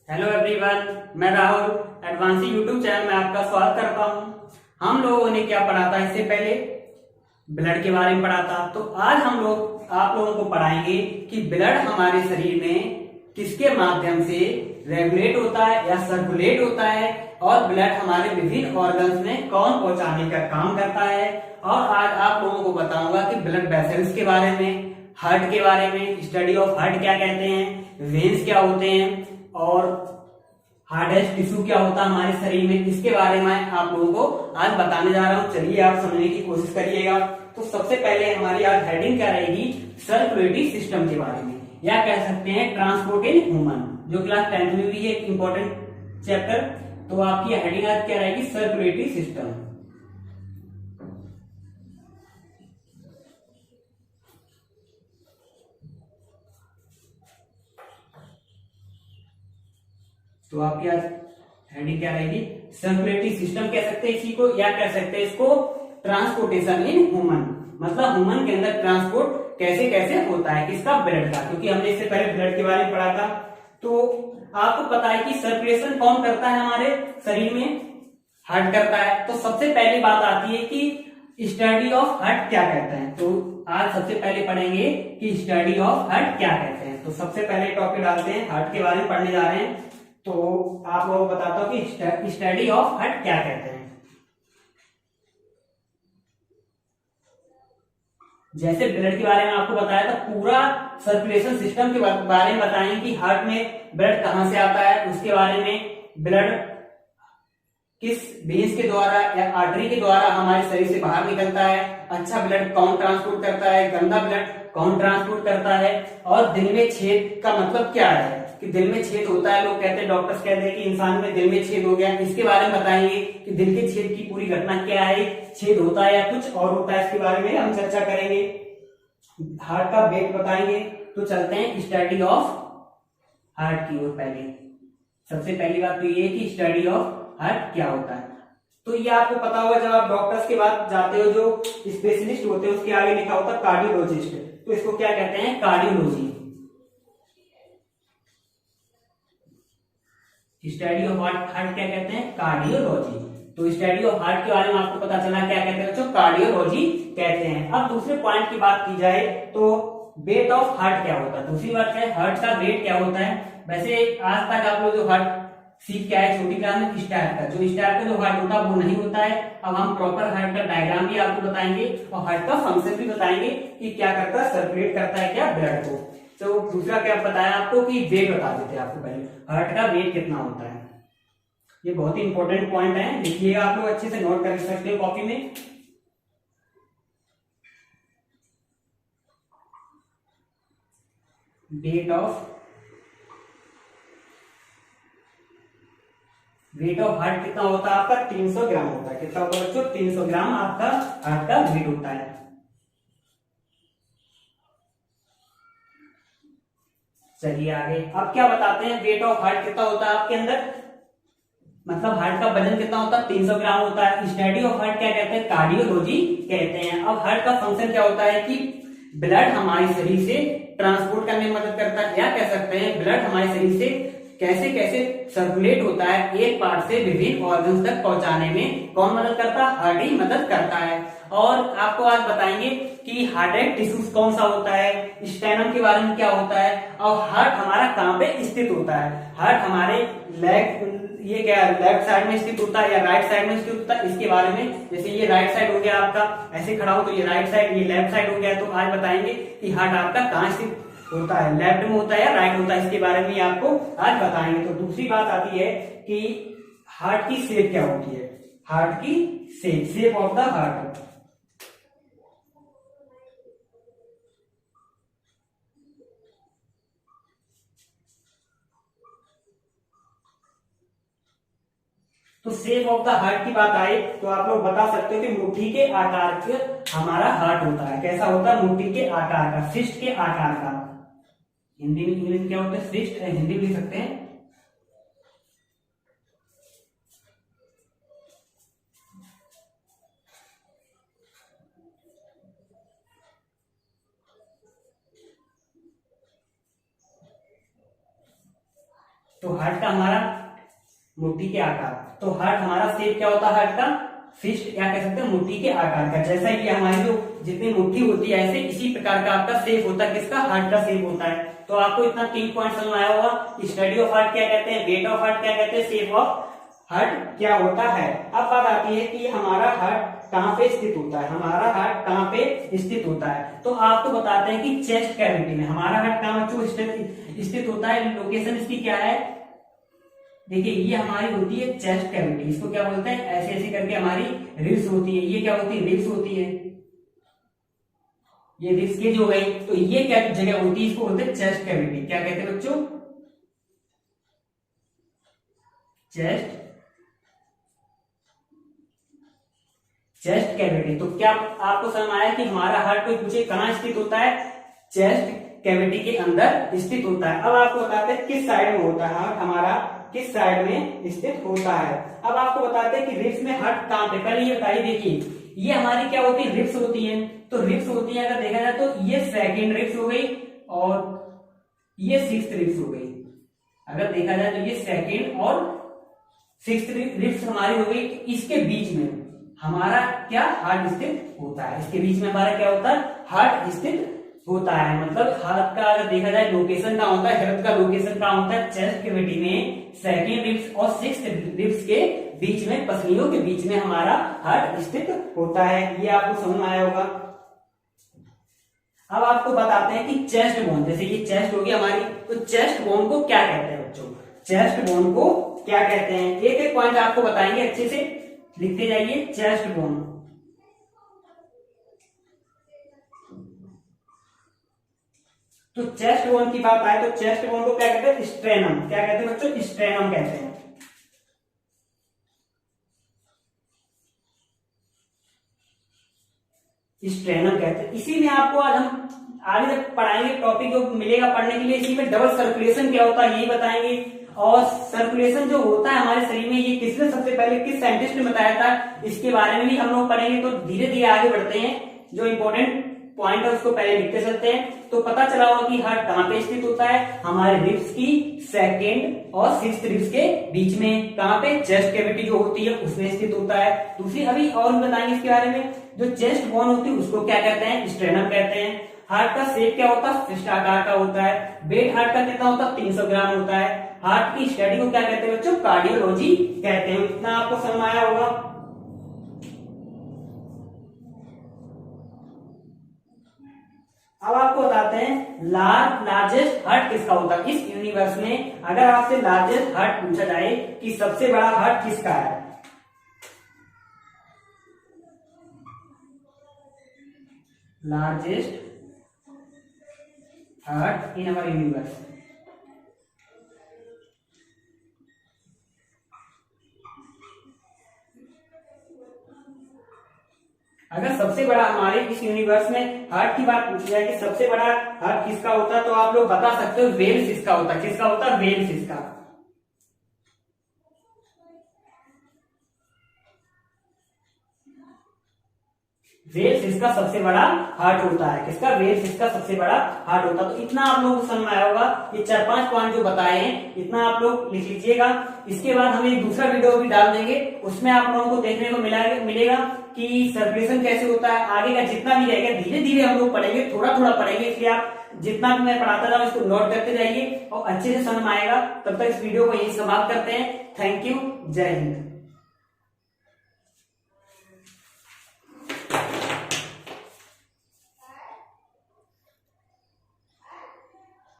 Hello everyone, मैं Rahul एडवांसी YouTube channel में आपका स्वागत करता हूं। हम लोगों ने क्या पढ़ा था इससे पहले? ब्लड के बारे में पढ़ा था। तो आज हम लोग आप लोगों को पढ़ाएंगे कि ब्लड हमारे शरीर में किसके माध्यम से रेगुलेट होता है या सर्कुलेट होता है, और ब्लड हमारे विभिन्न ऑर्गन्स में कौन पहुंचाने का काम करता है। और आज आप लोगों को बताऊंगा कि ब्लड वेसल्स के बारे में, हार्ट के बारे में, स्टडी ऑफ हार्ट क्या कहते हैं, वेन्स क्या होते हैं, और हार्डेस्ट टिश्यू क्या होता है हमारे शरीर में, इसके बारे में आप लोगों को आज बताने जा रहा हूं। चलिए आप समझने की कोशिश करिएगा। तो सबसे पहले हमारी आज हेडिंग क्या रहेगी? सर्कुलेटरी सिस्टम के बारे में, या कह सकते हैं ट्रांसपोर्ट इन ह्यूमन, जो क्लास 10th में भी है, एक इंपॉर्टेंट चैप्टर। तो आपकी हेडिंग आज क्या रहेगी? Circulatory system. तो आपकी आज हेडिंग क्या रहेगी? सर्कुलेटरी सिस्टम कह सकते हैं इसी को, या कह सकते हैं इसको ट्रांसपोर्टेशन इन ह्यूमन। मतलब ह्यूमन के अंदर ट्रांसपोर्ट कैसे कैसे होता है, किसका? ब्लड का। क्योंकि हमने इससे पहले ब्लड के बारे में पढ़ा था। तो आपको पता है कि सर्कुलेशन कौन करता है हमारे शरीर में? हार्ट करता है। तो सबसे पहली बात आती है कि स्टडी ऑफ हार्ट क्या कहते हैं। तो आज सबसे पहले पढ़ेंगे कि स्टडी ऑफ हार्ट क्या कहते हैं। तो सबसे पहले टॉपिक डालते हैं, हार्ट के बारे में पढ़ने जा रहे हैं। तो आप लोगों को बताता हूं कि स्टडी ऑफ हार्ट क्या कहते हैं। जैसे ब्लड के बारे में आपको बताया था, पूरा सर्कुलेशन सिस्टम के बारे में बताएंगे कि हार्ट में ब्लड कहां से आता है, उसके बारे में ब्लड किस वेन्स के द्वारा या आर्टरी के द्वारा हमारे शरीर से बाहर निकलता है, अच्छा ब्लड कौन ट्रांसपोर्ट करता है, गंदा ब्लड कौन ट्रांसपोर्ट करता है, और दिल में छेद का मतलब क्या है कि दिल में छेद होता है। लोग कहते हैं, डॉक्टर्स कहते हैं कि इंसान में दिल में छेद हो गया। इसके बारे में बताएंगे कि दिल के छेद की पूरी घटना क्या है, छेद होता है या कुछ और होता है, इसके बारे में हम चर्चा करेंगे। हार्ट का वेट बताएंगे। तो चलते हैं स्टडी ऑफ हार्ट की ओर। पहले सबसे पहली बात तो ये है कि स्टडी ऑफ हार्ट क्या होता है। तो ये आपको पता होगा, जब आप डॉक्टर्स के पास जाते हो, जो स्पेशलिस्ट होते हैं उसके आगे लिखा होता है कार्डियोलॉजिस्ट। तो इसको क्या कहते हैं? कार्डियोलॉजी। स्टडी ऑफ हार्ट क्या कहते हैं? कार्डियोलॉजी। तो स्टडी ऑफ हार्ट के बारे में आपको पता चला क्या कहते हैं बच्चों? कार्डियोलॉजी कहते हैं। अब दूसरे पॉइंट की बात की जाए तो वेट ऑफ हार्ट क्या होता है। दूसरी बात है हार्ट का वेट क्या होता है। वैसे आज तक आप लोग जो हार्ट सीख क्या है छोटी क्लास में, स्टार का जो हार्ट होता है वो नहीं होता है। अब हम प्रॉपर हार्ट का डायग्राम भी आपको बताएंगे और हार्ट का फंक्शन भी बताएंगे कि क्या करता है, सर्कुलेट करता है क्या ब्लड को। तो दूसरा क्या बताया आपको कि वेट बता देते हैं आपको पहले, हार्ट का वेट कितना होता है। ये बहुत ही इंपॉर्टेंट पॉइंट है, लिखिएगा आप लोग, अच्छे से नोट कर सकते हो कॉपी में। वेट ऑफ हार्ट कितना होता है आपका? 300 ग्राम होता है। कितना होता है बच्चों? 300 ग्राम आपका हार्ट का वेट होता है। चलिए आगे, अब क्या बताते हैं वेट ऑफ हार्ट कितना होता है आपके अंदर, मतलब हार्ट का वजन कितना होता है? 300 ग्राम होता है। स्टडी ऑफ हार्ट क्या कहते हैं? कार्डियोलॉजी कहते हैं। अब हार्ट का फंक्शन क्या होता है कि ब्लड हमारे शरीर से ट्रांसपोर्ट करने में मदद करता है, या कह सकते हैं ब्लड हमारे शरीर से कैसे कैसे सर्कुलेट होता है, एक पार्ट से विभिन्न ऑर्गन्स तक पहुंचाने में कौन मदद करता है? हार्ट ही मदद करता है। और आपको आज बताएंगे कि हार्टेड टिश्यूज कौन सा होता है, स्टेनम के बारे में क्या होता है, और हार्ट हमारा कहाँ पे स्थित होता है। हार्ट हमारे ये क्या लेफ्ट साइड में स्थित होता है या राइट साइड में स्थित होता है, इसके बारे में। जैसे ये राइट साइड हो गया आपका, ऐसे खड़ा हो तो ये राइट साइड, ये लेफ्ट साइड हो गया। तो आज बताएंगे कि हार्ट आपका कहाँ स्थित होता है, लेफ्ट में होता है या राइट होता है, इसके बारे में आपको आज बताएंगे। तो दूसरी बात आती है कि हार्ट की शेप क्या होती है। हार्ट की शेप ऑफ द हार्ट। तो शेप ऑफ द हार्ट की बात आए तो आप लोग बता सकते हो कि मुट्ठी के आकार का हमारा हार्ट होता है। कैसा होता है? मुट्ठी के आकार का, फिस्ट के आकार का। हिंदी में, इंग्लिश में क्या होता है? फिस्ट, हिंदी में लिख सकते हैं। तो हार्ट का हमारा मुट्ठी के आकार, तो हार्ट हमारा शेप क्या होता है हार्ट का, फिस्ट या कह सकते हैं मुट्ठी के आकार का। जैसा कि हमारी जो जितनी मुट्ठी होती है ऐसे इसी प्रकार का आपका शेप होता है, किसका, हार्ट का शेप होता है। तो आपको इतना 3 पॉइंट समझ में आया होगा, स्टडी ऑफ हार्ट क्या कहते हैं, वेट ऑफ हार्ट क्या कहते हैं, शेप ऑफ हार्ट क्या होता है। अब बात आती है कि हमारा हार्ट कहाँ पे स्थित होता है, हमारा हार्ट कहाँ पे स्थित होता है। तो आपको बताते हैं कि चेस्ट कैविटी में हमारा हार्ट कहाँ स्थित होता है, लोकेशन इसकी क्या है। देखिए ये हमारी होती है चेस्ट कैविटी, इसको क्या बोलते हैं, ऐसे ऐसे करके हमारी रिब्स होती है, ये क्या होती है, रिब्स होती है, ये रिब्स की जो गई, तो ये क्या जगह होती है, इसको बोलते हैं चेस्ट कैविटी। क्या कहते हैं बच्चों, चेस्ट कैविटी। तो क्या आपको समझ आया कि हमारा हार्ट, कोई पूछे कहाँ स्थित होता है, चेस्ट कैविटी के अंदर स्थित होता है। अब आपको बताते हैं किस साइड में होता है हार्ट हमारा, किस साइड में स्थित होता है। अब आपको बताते हैं कि रिब्स में हार्ट कहाँ पे, पहले ये बताइए। देखिए ये हमारी क्या होती है, रिब्स होती है। तो रिब्स होती है, अगर देखा जाए तो ये सेकंड रिब्स हो गई और ये सिक्स्थ रिब्स हो गई। अगर देखा जाए तो ये सेकंड और सिक्स्थ रिब्स हमारी हो गई। इसके बीच में हमारा क्या हार्ट स्थित होता है, इसके बीच में हमारा क्या होता है, हार्ट स्थित होता है। मतलब हार्ट का अगर देखा जाए लोकेशन कहाँ होता है, हार्ट का लोकेशन कहाँ होता है, चेस्ट कैविटी में सेकंड रिब्स और सिक्स्थ रिब्स के बीच में, पसलियों के बीच में हमारा हार्ट स्थित होता है। ये आपको समझ में आया होगा। अब आपको बताते हैं कि चेस्ट बोन, जैसे ये चेस्ट होगी हमारी, तो चेस्ट बोन को क्या कहते हैं बच्चों, चेस्ट बोन को क्या कहते हैं। एक एक पॉइंट आपको बताएंगे, अच्छे से लिखते जाइए। चेस्ट बोन, तो चेस्ट बोन की बात आए तो चेस्ट बोन को क्या कहते हैं, स्ट्रेनम। क्या कहते हैं बच्चों, स्ट्रेनम कहते हैं। स्ट्रेनम कहते हैं। इसी में आपको आज हम आगे जब पढ़ाएंगे टॉपिक जो मिलेगा पढ़ने के लिए, इसी में डबल सर्कुलेशन क्या होता है यही बताएंगे। और सर्कुलेशन जो होता है हमारे शरीर में, ये किसने सबसे पहले, किस साइंटिस्ट ने बताया था, इसके बारे में भी हम लोग पढ़ेंगे। तो धीरे धीरे आगे बढ़ते हैं, जो इंपॉर्टेंट पॉइंट है उसको पहले लिखते चलते हैं। तो पता चला होगा कि हार्ट कहाँ पे स्थित होता है, हमारे रिब्स की सेकंड और सिक्स्थ रिब्स के बीच में। कहाँ पे, चेस्ट कैविटी जो होती है उसमें स्थित होता है। दूसरी अभी और भी बताएंगे इसके बारे में। जो चेस्ट बोन होती है उसको क्या कहते हैं, स्ट्रेनम कहते हैं। हार्ट का शेप क्या होता है, फिस्ट आकार का होता है। वेट हार्ट का कितना होता है, 300 ग्राम होता है। हार्ट की स्टडी को क्या कहते हैं बच्चों, कार्डियोलॉजी कहते हैं। इतना आपको समझ में आया होगा। अब आपको बताते हैं लार्जेस्ट हार्ट किसका होता है इस यूनिवर्स में। अगर आपसे लार्जेस्ट हार्ट पूछा जाए कि सबसे बड़ा हार्ट किसका है, largest heart in our universe, अगर सबसे बड़ा हमारे इस यूनिवर्स में हार्ट की बात पूछी जाए कि सबसे बड़ा हार्ट किसका होता है, तो आप लोग बता सकते हो व्हेल फिश का होता है। किसका होता है, व्हेल फिश का। व्हेल फिश का सबसे बड़ा हार्ट होता है। किसका, व्हेल फिश का सबसे बड़ा हार्ट होता है। तो इतना आप लोगों को समझ में आया होगा। ये 4-5 पॉइंट जो बताए हैं इतना आप लोग लिख लीजिएगा। इसके बाद हम एक दूसरा वीडियो भी डाल देंगे, उसमें आप लोगों को देखने को मिलेगा कि सर्कुलेशन कैसे होता है। आगे का जितना भी रहेगा धीरे धीरे हम लोग पढ़ेंगे, थोड़ा थोड़ा पढ़ेंगे, इसलिए आप जितना भी मैं पढ़ाता जाऊँ इसको नोट करते जाइए और अच्छे से समझ में आएगा। तब तक इस वीडियो को यही समाप्त करते हैं। थैंक यू, जय हिंद।